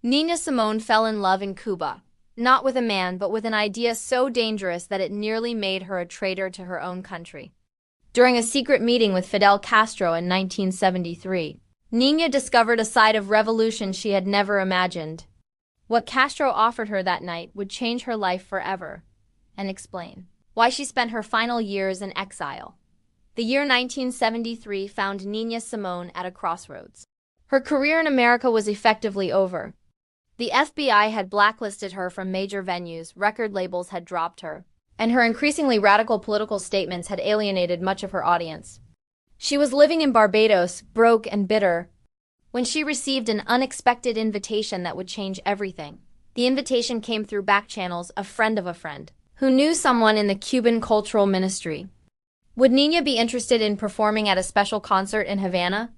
Nina Simone fell in love in Cuba, not with a man but with an idea so dangerous that it nearly made her a traitor to her own country. During a secret meeting with Fidel Castro in 1973, Nina discovered a side of revolution she had never imagined. What Castro offered her that night would change her life forever, and explain why she spent her final years in exile. The year 1973 found Nina Simone at a crossroads. Her career in America was effectively over. The FBI had blacklisted her from major venues, record labels had dropped her, and her increasingly radical political statements had alienated much of her audience. She was living in Barbados, broke and bitter, when she received an unexpected invitation that would change everything. The invitation came through back channels, a friend of a friend, who knew someone in the Cuban cultural ministry. Would Nina be interested in performing at a special concert in Havana?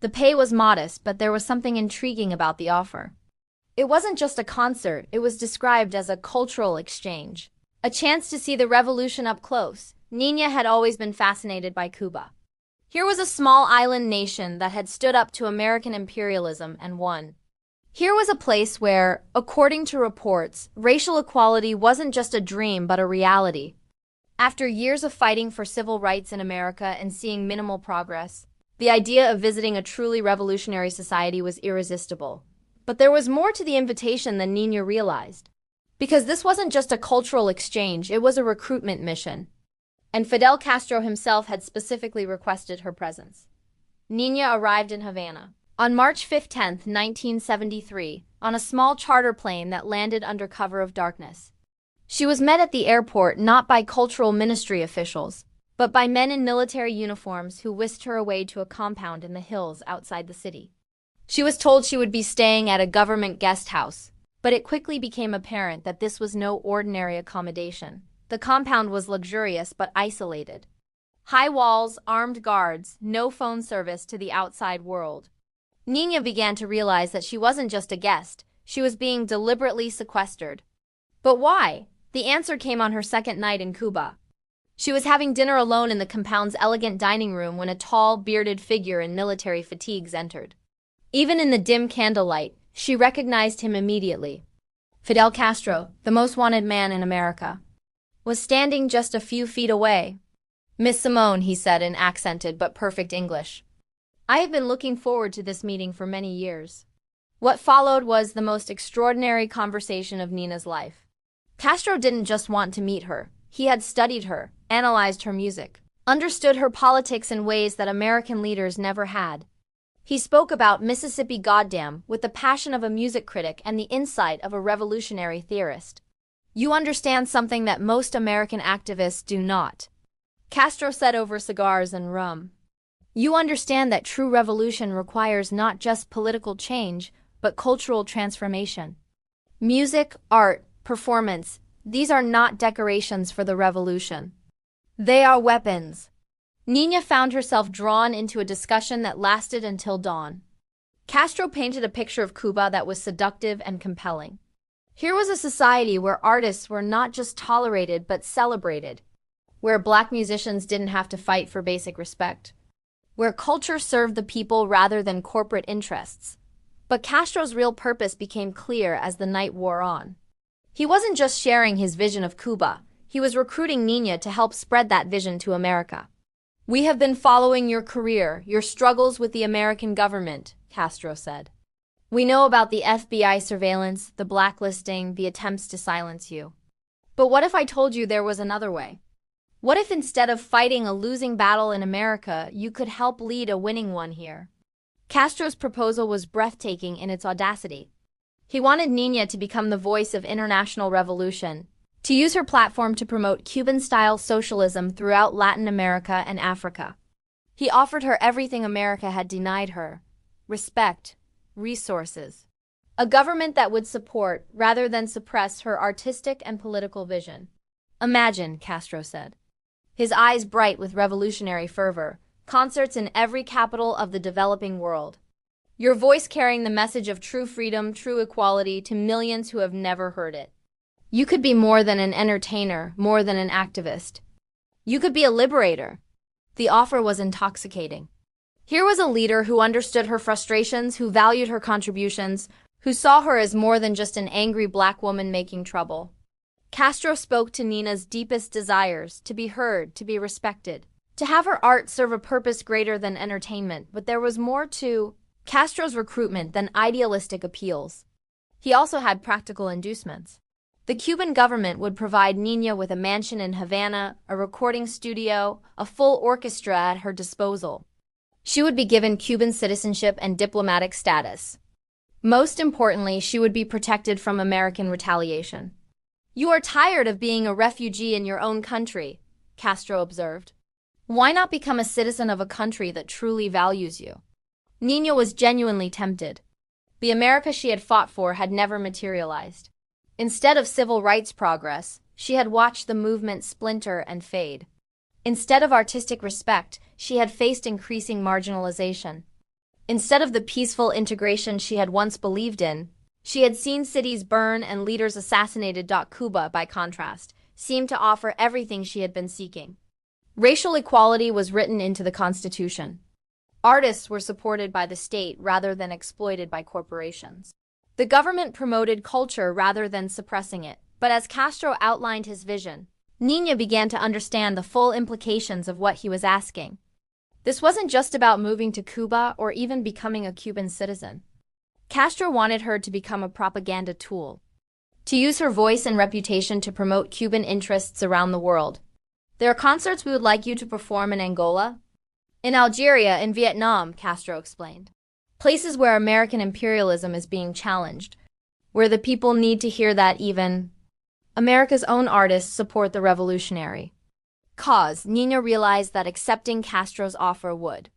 The pay was modest, but there was something intriguing about the offer. It wasn't just a concert, it was described as a cultural exchange. A chance to see the revolution up close. Nina had always been fascinated by Cuba. Here was a small island nation that had stood up to American imperialism and won. Here was a place where, according to reports, racial equality wasn't just a dream but a reality. After years of fighting for civil rights in America and seeing minimal progress, the idea of visiting a truly revolutionary society was irresistible. But there was more to the invitation than Nina realized. Because this wasn't just a cultural exchange, it was a recruitment mission. And Fidel Castro himself had specifically requested her presence. Nina arrived in Havana on March 10, 1973, on a small charter plane that landed under cover of darkness. She was met at the airport not by cultural ministry officials, but by men in military uniforms who whisked her away to a compound in the hills outside the city. She was told she would be staying at a government guest house, but it quickly became apparent that this was no ordinary accommodation. The compound was luxurious but isolated. High walls, armed guards, no phone service to the outside world. Nina began to realize that she wasn't just a guest, she was being deliberately sequestered. But why? The answer came on her second night in Cuba. She was having dinner alone in the compound's elegant dining room when a tall, bearded figure in military fatigues entered. Even in the dim candlelight, she recognized him immediately. Fidel Castro, the most wanted man in America, was standing just a few feet away. "Miss Simone," he said in accented but perfect English. "I have been looking forward to this meeting for many years." What followed was the most extraordinary conversation of Nina's life. Castro didn't just want to meet her. He had studied her, analyzed her music, understood her politics in ways that American leaders never had. He spoke about Mississippi Goddamn with the passion of a music critic and the insight of a revolutionary theorist. "You understand something that most American activists do not," Castro said over cigars and rum. "You understand that true revolution requires not just political change, but cultural transformation. Music, art, performance, these are not decorations for the revolution. They are weapons." Nina found herself drawn into a discussion that lasted until dawn. Castro painted a picture of Cuba that was seductive and compelling. Here was a society where artists were not just tolerated but celebrated, where black musicians didn't have to fight for basic respect, where culture served the people rather than corporate interests. But Castro's real purpose became clear as the night wore on. He wasn't just sharing his vision of Cuba, he was recruiting Nina to help spread that vision to America. "We have been following your career, your struggles with the American government," Castro said. "We know about the FBI surveillance, the blacklisting, the attempts to silence you. But what if I told you there was another way? What if instead of fighting a losing battle in America, you could help lead a winning one here?" Castro's proposal was breathtaking in its audacity. He wanted Nina to become the voice of international revolution, to use her platform to promote Cuban-style socialism throughout Latin America and Africa. He offered her everything America had denied her: respect, resources, a government that would support rather than suppress her artistic and political vision. "Imagine," Castro said, his eyes bright with revolutionary fervor, "concerts in every capital of the developing world. Your voice carrying the message of true freedom, true equality to millions who have never heard it. You could be more than an entertainer, more than an activist. You could be a liberator." The offer was intoxicating. Here was a leader who understood her frustrations, who valued her contributions, who saw her as more than just an angry black woman making trouble. Castro spoke to Nina's deepest desires, to be heard, to be respected, to have her art serve a purpose greater than entertainment, but there was more to Castro's recruitment than idealistic appeals. He also had practical inducements. The Cuban government would provide Nina with a mansion in Havana, a recording studio, a full orchestra at her disposal. She would be given Cuban citizenship and diplomatic status. Most importantly, she would be protected from American retaliation. "You are tired of being a refugee in your own country," Castro observed. "Why not become a citizen of a country that truly values you?" Nina was genuinely tempted. The America she had fought for had never materialized. Instead of civil rights progress, she had watched the movement splinter and fade. Instead of artistic respect, she had faced increasing marginalization. Instead of the peaceful integration she had once believed in, she had seen cities burn and leaders assassinated. Cuba, by contrast, seemed to offer everything she had been seeking. Racial equality was written into the Constitution. Artists were supported by the state rather than exploited by corporations. The government promoted culture rather than suppressing it. But as Castro outlined his vision, Nina began to understand the full implications of what he was asking. This wasn't just about moving to Cuba or even becoming a Cuban citizen. Castro wanted her to become a propaganda tool, to use her voice and reputation to promote Cuban interests around the world. "There are concerts we would like you to perform in Angola, in Algeria, in Vietnam," Castro explained. "Places where American imperialism is being challenged, where the people need to hear that even America's own artists support the revolutionary cause." Nina realized that accepting Castro's offer would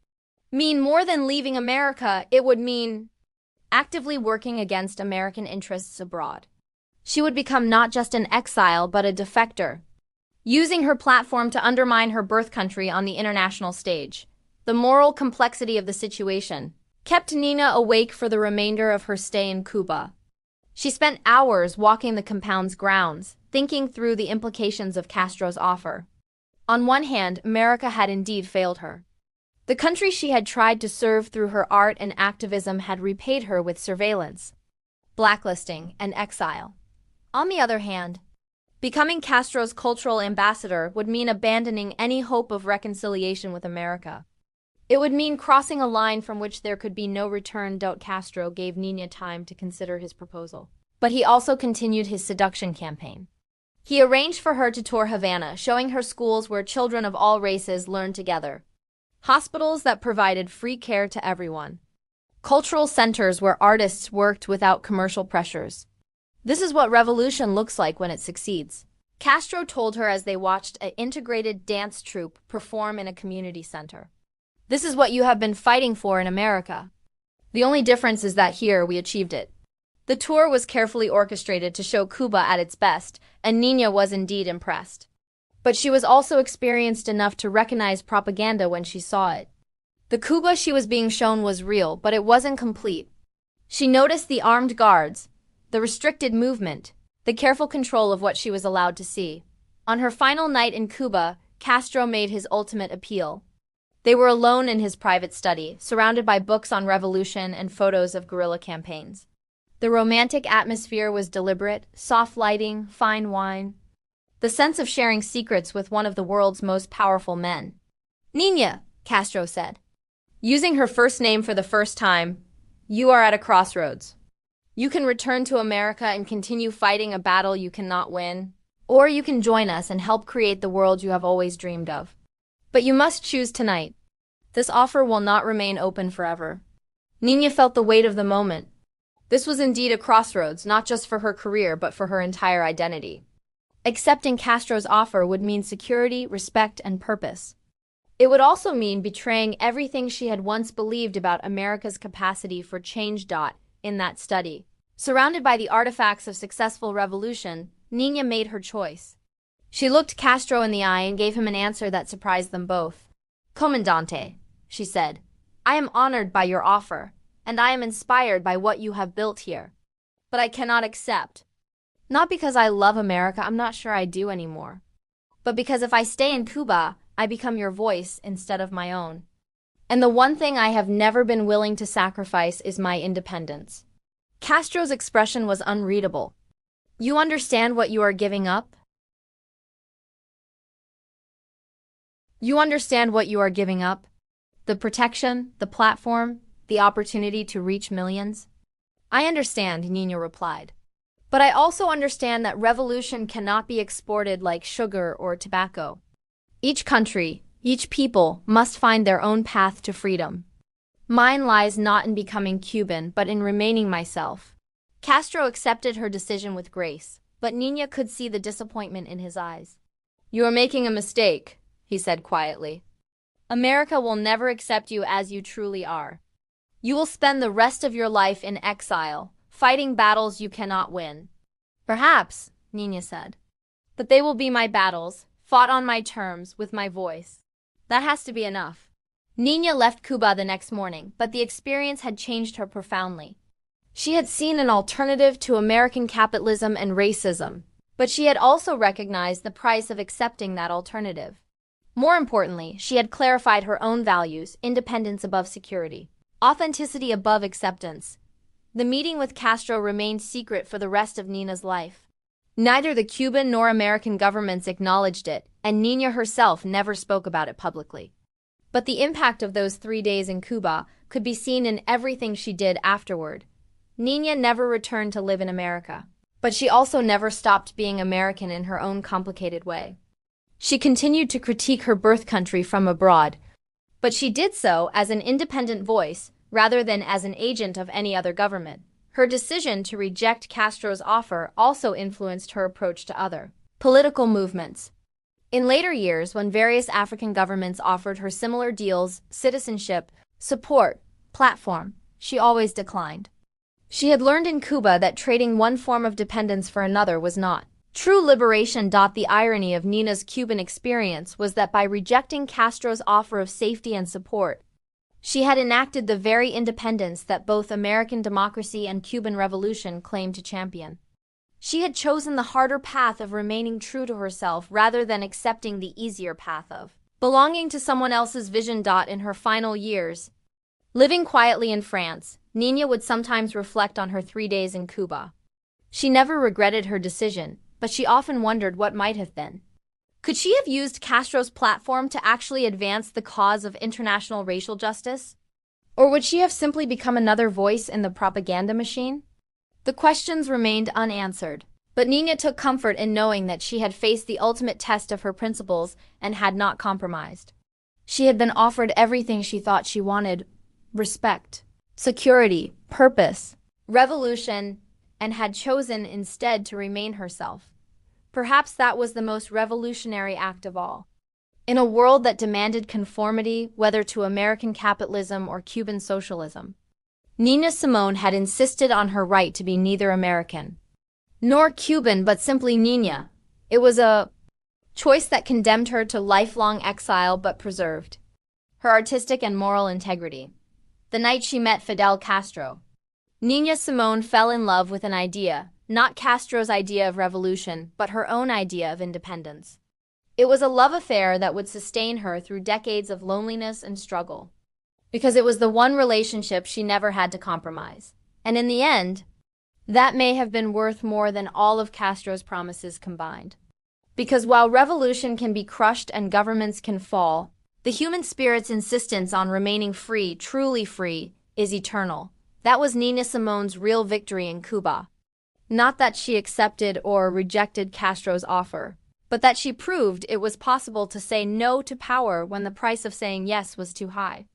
mean more than leaving America. It would mean actively working against American interests abroad. She would become not just an exile, but a defector, using her platform to undermine her birth country on the international stage. The moral complexity of the situation kept Nina awake for the remainder of her stay in Cuba. She spent hours walking the compound's grounds, thinking through the implications of Castro's offer. On one hand, America had indeed failed her. The country she had tried to serve through her art and activism had repaid her with surveillance, blacklisting, and exile. On the other hand, becoming Castro's cultural ambassador would mean abandoning any hope of reconciliation with America. It would mean crossing a line from which there could be no return. Castro gave Nina time to consider his proposal. But he also continued his seduction campaign. He arranged for her to tour Havana, showing her schools where children of all races learned together, hospitals that provided free care to everyone, cultural centers where artists worked without commercial pressures. "This is what revolution looks like when it succeeds," Castro told her as they watched an integrated dance troupe perform in a community center. "This is what you have been fighting for in America. The only difference is that here we achieved it." The tour was carefully orchestrated to show Cuba at its best, and Nina was indeed impressed. But she was also experienced enough to recognize propaganda when she saw it. The Cuba she was being shown was real, but it wasn't complete. She noticed the armed guards, the restricted movement, the careful control of what she was allowed to see. On her final night in Cuba, Castro made his ultimate appeal. They were alone in his private study, surrounded by books on revolution and photos of guerrilla campaigns. The romantic atmosphere was deliberate, soft lighting, fine wine, the sense of sharing secrets with one of the world's most powerful men. "Nina," Castro said, using her first name for the first time, "you are at a crossroads. You can return to America and continue fighting a battle you cannot win, or you can join us and help create the world you have always dreamed of. But you must choose tonight. This offer will not remain open forever." Nina felt the weight of the moment. This was indeed a crossroads, not just for her career, but for her entire identity. Accepting Castro's offer would mean security, respect, and purpose. It would also mean betraying everything she had once believed about America's capacity for change. In that study, surrounded by the artifacts of successful revolution, Nina made her choice. She looked Castro in the eye and gave him an answer that surprised them both. "Comandante," she said, "I am honored by your offer, and I am inspired by what you have built here. But I cannot accept. Not because I love America, I'm not sure I do anymore, but because if I stay in Cuba, I become your voice instead of my own. And the one thing I have never been willing to sacrifice is my independence." Castro's expression was unreadable. You understand what you are giving up? You understand what you are giving up? The protection, the platform, the opportunity to reach millions? I understand, Nina replied. But I also understand that revolution cannot be exported like sugar or tobacco. Each country, each people must find their own path to freedom. Mine lies not in becoming Cuban, but in remaining myself. Castro accepted her decision with grace, but Nina could see the disappointment in his eyes. You are making a mistake, he said quietly. America will never accept you as you truly are. You will spend the rest of your life in exile, fighting battles you cannot win. Perhaps, Nina said. But they will be my battles, fought on my terms, with my voice. That has to be enough. Nina left Cuba the next morning, but the experience had changed her profoundly. She had seen an alternative to American capitalism and racism, but she had also recognized the price of accepting that alternative. More importantly, she had clarified her own values: independence above security, authenticity above acceptance. The meeting with Castro remained secret for the rest of Nina's life. Neither the Cuban nor American governments acknowledged it, and Nina herself never spoke about it publicly. But the impact of those 3 days in Cuba could be seen in everything she did afterward. Nina never returned to live in America, but she also never stopped being American in her own complicated way. She continued to critique her birth country from abroad, but she did so as an independent voice rather than as an agent of any other government. Her decision to reject Castro's offer also influenced her approach to other political movements. In later years, when various African governments offered her similar deals, citizenship, support, platform, she always declined. She had learned in Cuba that trading one form of dependence for another was not true liberation. The irony of Nina's Cuban experience was that by rejecting Castro's offer of safety and support, she had enacted the very independence that both American democracy and Cuban revolution claimed to champion. She had chosen the harder path of remaining true to herself rather than accepting the easier path of belonging to someone else's vision. In her final years, living quietly in France, Nina would sometimes reflect on her 3 days in Cuba. She never regretted her decision, but she often wondered what might have been. Could she have used Castro's platform to actually advance the cause of international racial justice? Or would she have simply become another voice in the propaganda machine? The questions remained unanswered, but Nina took comfort in knowing that she had faced the ultimate test of her principles and had not compromised. She had been offered everything she thought she wanted: respect, security, purpose, revolution, and had chosen instead to remain herself. Perhaps that was the most revolutionary act of all. In a world that demanded conformity, whether to American capitalism or Cuban socialism, Nina Simone had insisted on her right to be neither American nor Cuban, but simply Nina. It was a choice that condemned her to lifelong exile but preserved her artistic and moral integrity. The night she met Fidel Castro, Nina Simone fell in love with an idea, not Castro's idea of revolution, but her own idea of independence. It was a love affair that would sustain her through decades of loneliness and struggle, because it was the one relationship she never had to compromise. And in the end, that may have been worth more than all of Castro's promises combined. Because while revolution can be crushed and governments can fall, the human spirit's insistence on remaining free, truly free, is eternal. That was Nina Simone's real victory in Cuba. Not that she accepted or rejected Castro's offer, but that she proved it was possible to say no to power when the price of saying yes was too high.